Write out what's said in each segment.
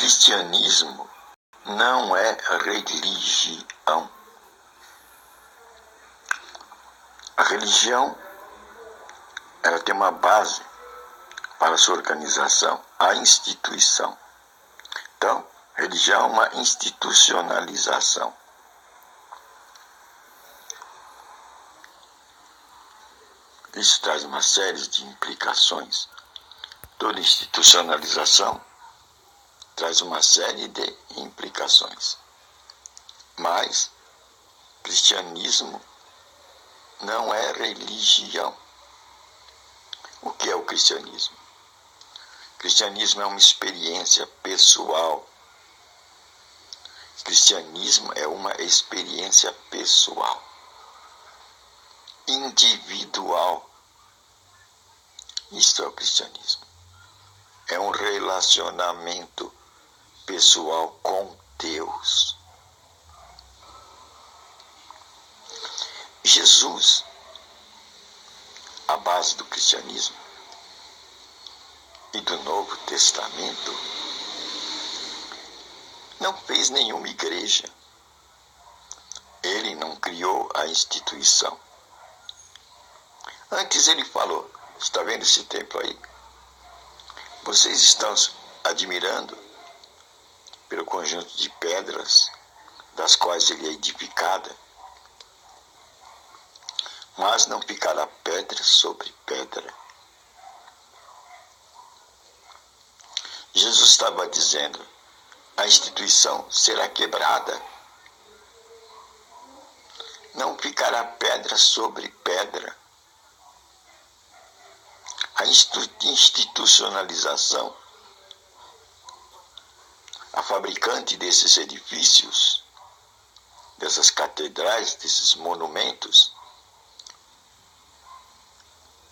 cristianismo não é religião. A religião, ela tem uma base para sua organização, a instituição. Então, religião é uma institucionalização. Isso traz uma série de implicações. Toda institucionalização traz uma série de implicações. Mas, cristianismo não é religião. O que é o cristianismo? O cristianismo é uma experiência pessoal. O cristianismo é uma experiência pessoal, individual. Isto é o cristianismo. É um relacionamento pessoal com Deus. Jesus, a base do cristianismo e do Novo Testamento, não fez nenhuma igreja. Ele não criou a instituição. Antes ele falou, está vendo esse templo aí? Vocês estão admirando pelo conjunto de pedras das quais ele é edificada, mas não ficará pedra sobre pedra. Jesus estava dizendo, a instituição será quebrada. Não ficará pedra sobre pedra. A institucionalização, a fabricante desses edifícios, dessas catedrais, desses monumentos,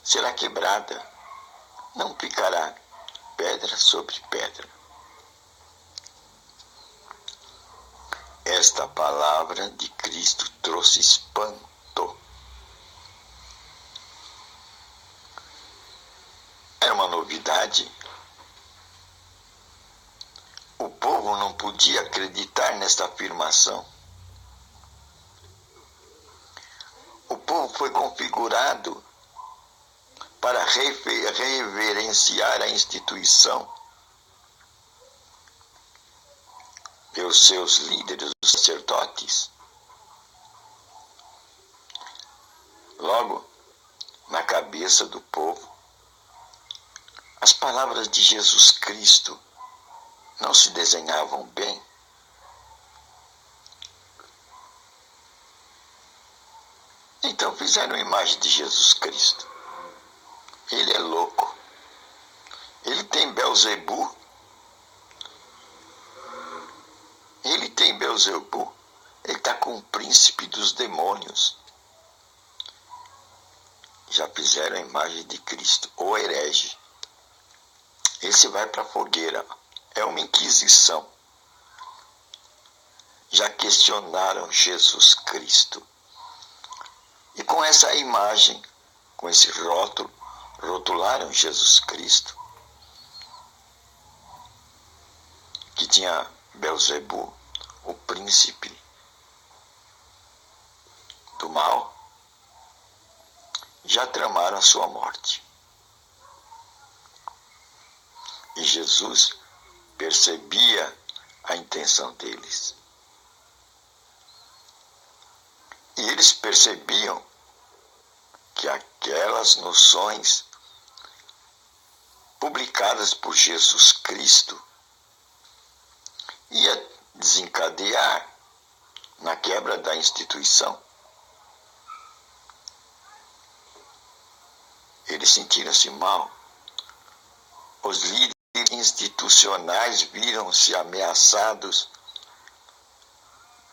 será quebrada. Não ficará pedra sobre pedra. Esta palavra de Cristo trouxe espanto. Era uma novidade. O povo não podia acreditar nesta afirmação. O povo foi configurado para reverenciar a instituição pelos seus líderes, os sacerdotes. Logo, na cabeça do povo, as palavras de Jesus Cristo não se desenhavam bem. Então fizeram a imagem de Jesus Cristo. Ele é louco. Ele tem Belzebu. Ele tem Belzebu. Ele está com o príncipe dos demônios. Já fizeram a imagem de Cristo, o herege. Esse vai para a fogueira. É uma inquisição. Já questionaram Jesus Cristo. E com essa imagem, com esse rótulo, rotularam Jesus Cristo, que tinha Belzebu, o príncipe do mal. Já tramaram a sua morte. E Jesus percebia a intenção deles. E eles percebiam que aquelas noções publicadas por Jesus Cristo ia desencadear na quebra da instituição. Eles sentiram-se mal. Os líderes institucionais viram-se ameaçados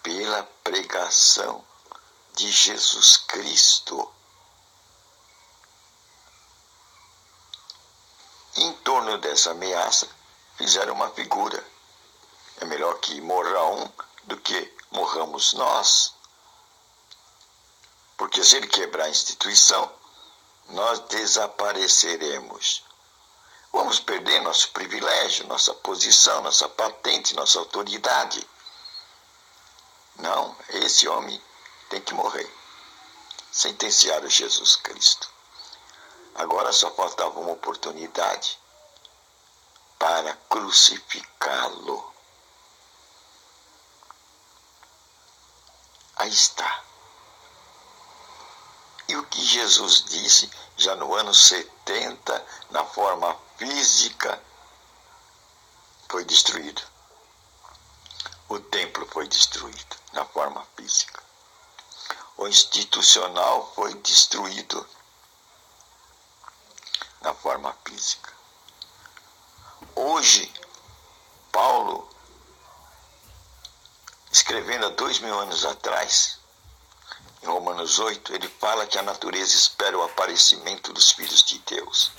pela pregação de Jesus Cristo. Em torno dessa ameaça, fizeram uma figura. É melhor que morra um do que morramos nós. Porque se ele quebrar a instituição, nós desapareceremos. Vamos perder nosso privilégio, nossa posição, nossa patente, nossa autoridade. Não, esse homem tem que morrer. Sentenciaram Jesus Cristo. Agora só faltava uma oportunidade para crucificá-lo. Aí está. E o que Jesus disse já no ano 70, na forma física, foi destruído. O templo foi destruído na forma física. O institucional foi destruído na forma física. Hoje, Paulo, escrevendo há 2000 anos atrás, em Romanos 8, ele fala que a natureza espera o aparecimento dos filhos de Deus.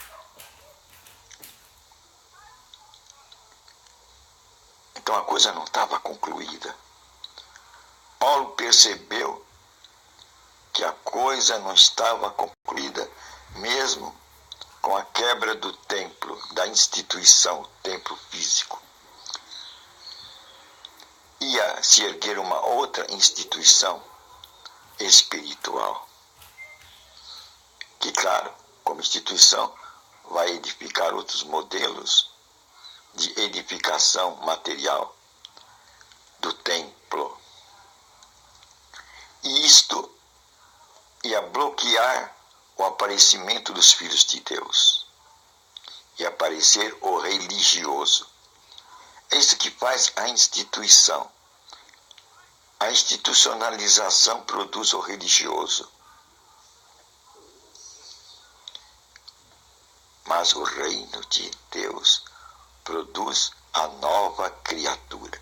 Então a coisa não estava concluída. Paulo percebeu que a coisa não estava concluída, mesmo com a quebra do templo, da instituição, o templo físico. Ia se erguer uma outra instituição espiritual, que, claro, como instituição, vai edificar outros modelos de edificação material do templo. E isto ia bloquear o aparecimento dos filhos de Deus. Ia aparecer o religioso. É isso que faz a instituição. A institucionalização produz o religioso. Mas o reino de Deus produz a nova criatura.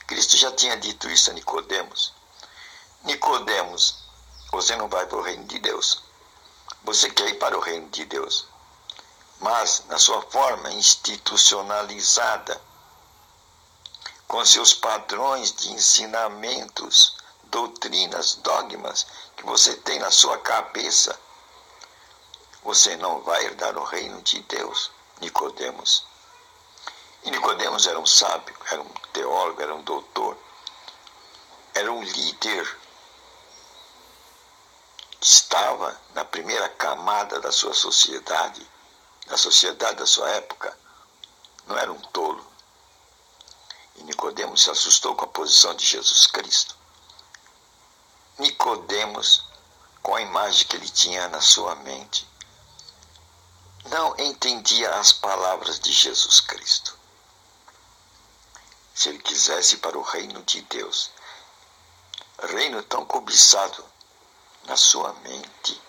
Cristo já tinha dito isso a Nicodemos. Nicodemos, você não vai para o reino de Deus. Você quer ir para o reino de Deus, mas na sua forma institucionalizada, com seus padrões de ensinamentos, doutrinas, dogmas que você tem na sua cabeça, você não vai herdar o reino de Deus, Nicodemos. E Nicodemos era um sábio, era um teólogo, era um doutor, era um líder que estava na primeira camada da sua sociedade, da sociedade da sua época. Não era um tolo. E Nicodemos se assustou com a posição de Jesus Cristo. Nicodemos, com a imagem que ele tinha na sua mente, não entendia as palavras de Jesus Cristo. Se ele quisesse ir para o reino de Deus, reino tão cobiçado na sua mente,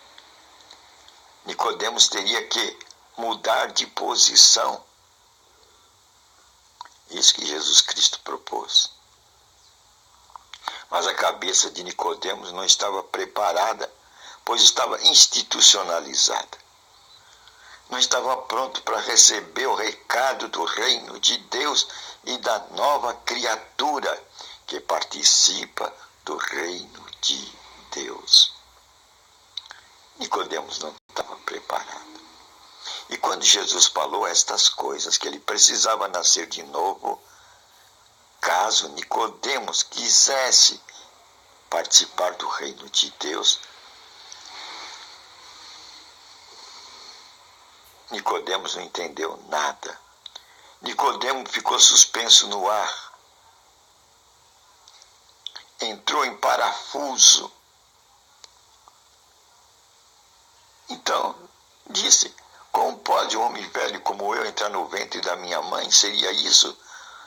Nicodemos teria que mudar de posição. Isso que Jesus Cristo propôs. Mas a cabeça de Nicodemos não estava preparada, pois estava institucionalizada. Não estava pronto para receber o recado do reino de Deus e da nova criatura que participa do reino de Deus. Nicodemos não estava preparado. E quando Jesus falou estas coisas, que ele precisava nascer de novo, caso Nicodemos quisesse participar do reino de Deus, Nicodemos não entendeu nada. Nicodemos ficou suspenso no ar. Entrou em parafuso. Então, disse: como pode um homem velho como eu entrar no ventre da minha mãe? Seria isso?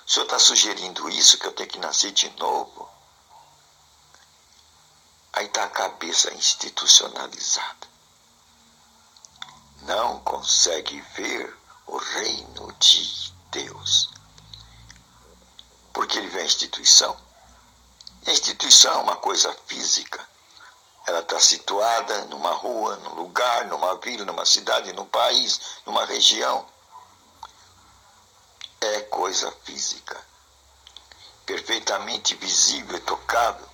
O senhor está sugerindo isso, que eu tenho que nascer de novo? Aí está a cabeça institucionalizada. Não consegue ver o reino de Deus. Porque ele vê a instituição. A instituição é uma coisa física. Ela está situada numa rua, num lugar, numa vila, numa cidade, num país, numa região. É coisa física, perfeitamente visível e tocável.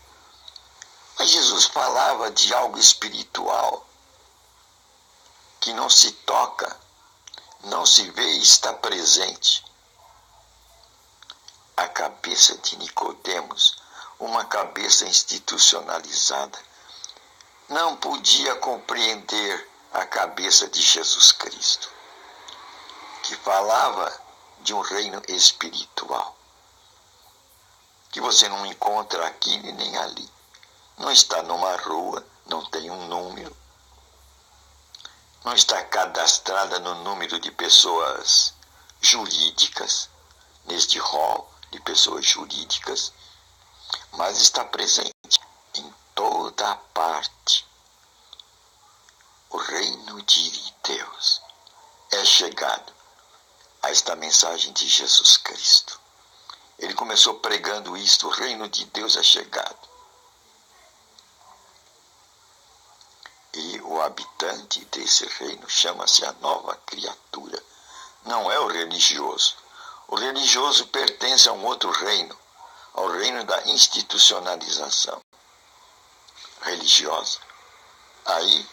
Mas Jesus falava de algo espiritual que não se toca, não se vê e está presente. A cabeça de Nicodemos, uma cabeça institucionalizada, não podia compreender a cabeça de Jesus Cristo, que falava de um reino espiritual, que você não encontra aqui nem ali. Não está numa rua, não tem um número, não está cadastrada no número de pessoas jurídicas, neste rol de pessoas jurídicas, mas está presente em toda a parte. O reino de Deus é chegado a esta mensagem de Jesus Cristo. Ele começou pregando isto: o reino de Deus é chegado. E o habitante desse reino chama-se a nova criatura. Não é o religioso. O religioso pertence a um outro reino, ao reino da institucionalização religiosa. Aí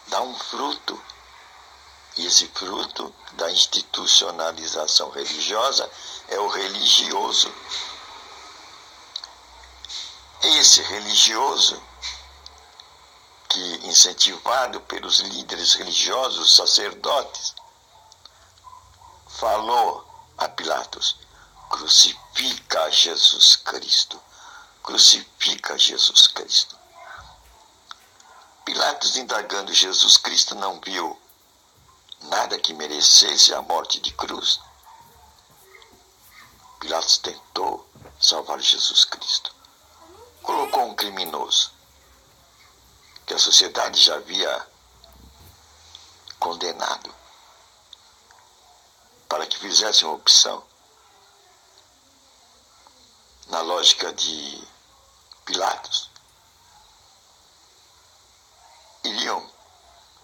dá um fruto. E esse fruto da institucionalização religiosa é o religioso. Esse religioso, que, incentivado pelos líderes religiosos, sacerdotes, falou a Pilatos: crucifica Jesus Cristo, crucifica Jesus Cristo. Pilatos, indagando Jesus Cristo, não viu nada que merecesse a morte de cruz. Pilatos tentou salvar Jesus Cristo. Colocou um criminoso que a sociedade já havia condenado, para que fizesse uma opção. Na lógica de Pilatos, iriam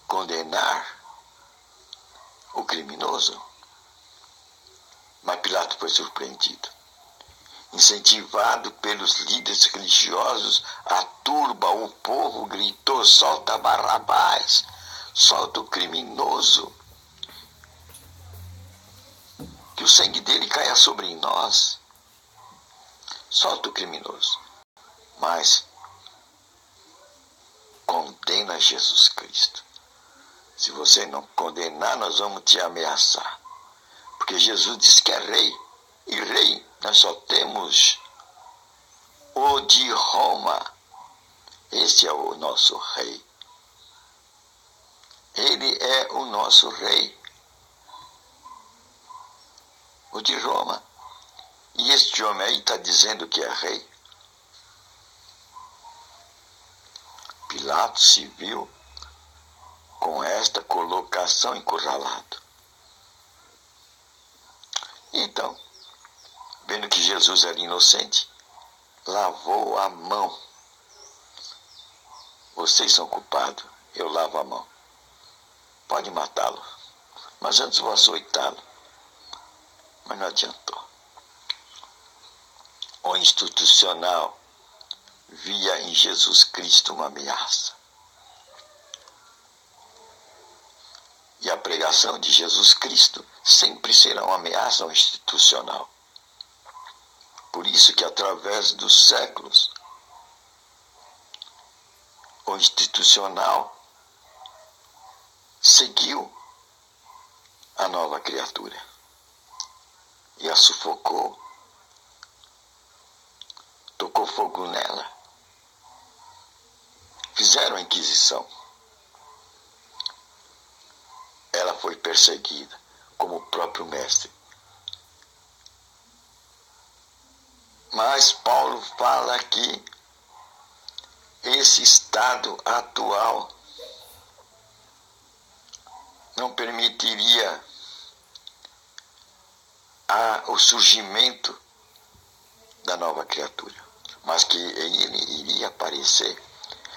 condenar o criminoso, mas Pilatos foi surpreendido. Incentivado pelos líderes religiosos, a turba, o povo gritou: solta Barrabás, solta o criminoso, que o sangue dele caia sobre nós. Solta o criminoso, mas condena Jesus Cristo. Se você não condenar, nós vamos te ameaçar. Porque Jesus disse que é rei. E rei, nós só temos o de Roma. Esse é o nosso rei. Ele é o nosso rei. O de Roma. E este homem aí está dizendo que é rei. Pilatos se viu com esta colocação encurralado. Então, vendo que Jesus era inocente, lavou a mão. Vocês são culpados, eu lavo a mão. Pode matá-lo, mas antes vou açoitá-lo. Mas não adiantou. O institucional via em Jesus Cristo uma ameaça. E a pregação de Jesus Cristo sempre será uma ameaça ao institucional. Por isso que através dos séculos, o institucional seguiu a nova criatura e a sufocou, tocou fogo nela. Fizeram a Inquisição. Ela foi perseguida, como o próprio mestre. Mas Paulo fala que esse estado atual não permitiria o surgimento da nova criatura, mas que ele iria aparecer.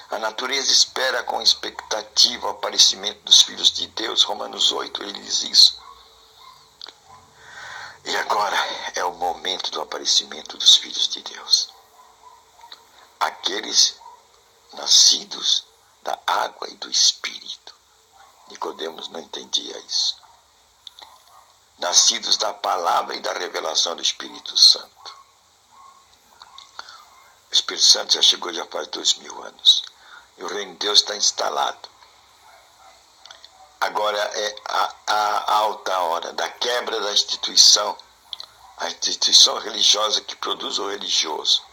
A natureza espera com expectativa o aparecimento dos filhos de Deus. Romanos 8, ele diz isso. E agora é o momento do aparecimento dos filhos de Deus. Aqueles nascidos da água e do Espírito. Nicodemos não entendia isso. Nascidos da palavra e da revelação do Espírito Santo. O Espírito Santo já chegou já faz 2000 anos. E o reino de Deus está instalado. Agora é a alta hora da quebra da instituição, a instituição religiosa que produz o religioso,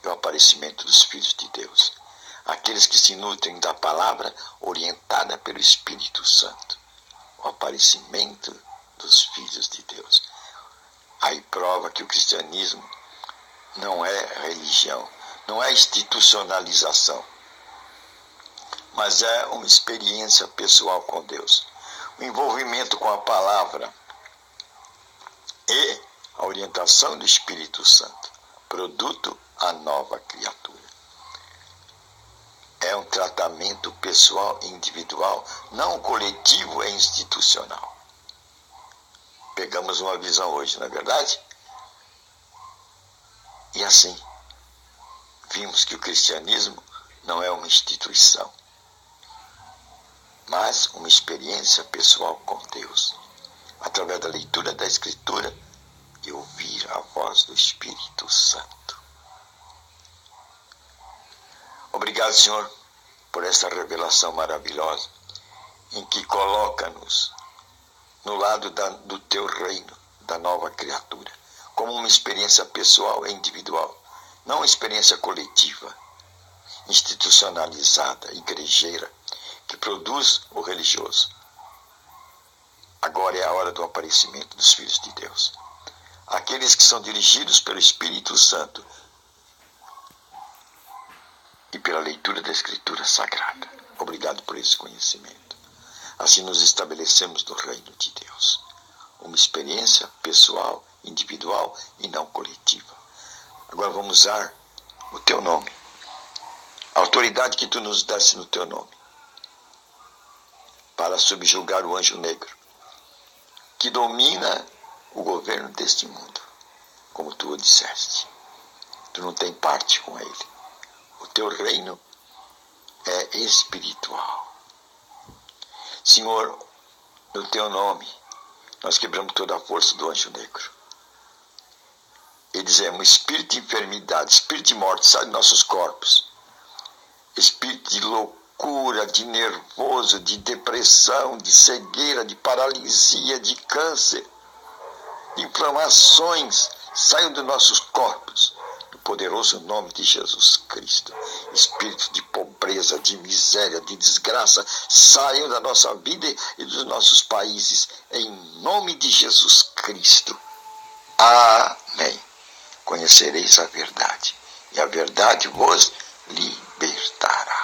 e o aparecimento dos filhos de Deus. Aqueles que se nutrem da palavra orientada pelo Espírito Santo. O aparecimento dos filhos de Deus. Aí prova que o cristianismo não é religião, não é institucionalização, mas é uma experiência pessoal com Deus. O envolvimento com a palavra e a orientação do Espírito Santo, produto a nova criatura. É um tratamento pessoal e individual, não coletivo e institucional. Pegamos uma visão hoje, não é verdade? E assim, vimos que o cristianismo não é uma instituição, mas uma experiência pessoal com Deus, através da leitura da Escritura e ouvir a voz do Espírito Santo. Obrigado, Senhor, por essa revelação maravilhosa, em que coloca-nos no lado do Teu reino, da nova criatura, como uma experiência pessoal e individual, não uma experiência coletiva, institucionalizada, igrejeira, que produz o religioso. Agora é a hora do aparecimento dos filhos de Deus. Aqueles que são dirigidos pelo Espírito Santo e pela leitura da Escritura Sagrada. Obrigado por esse conhecimento. Assim nos estabelecemos no reino de Deus. Uma experiência pessoal, individual e não coletiva. Agora vamos usar o Teu nome. A autoridade que Tu nos deste no Teu nome. Para subjugar o anjo negro, que domina o governo deste mundo, como Tu o disseste. Tu não tem parte com ele. O Teu reino é espiritual. Senhor, no Teu nome, nós quebramos toda a força do anjo negro. E dizemos, espírito de enfermidade, espírito de morte, sai de nossos corpos. Espírito de loucura, de nervoso, de depressão, de cegueira, de paralisia, de câncer, de inflamações, saiam dos nossos corpos. No poderoso nome de Jesus Cristo. Espírito de pobreza, de miséria, de desgraça, saiam da nossa vida e dos nossos países. Em nome de Jesus Cristo. Amém. Conhecereis a verdade, e a verdade vos libertará.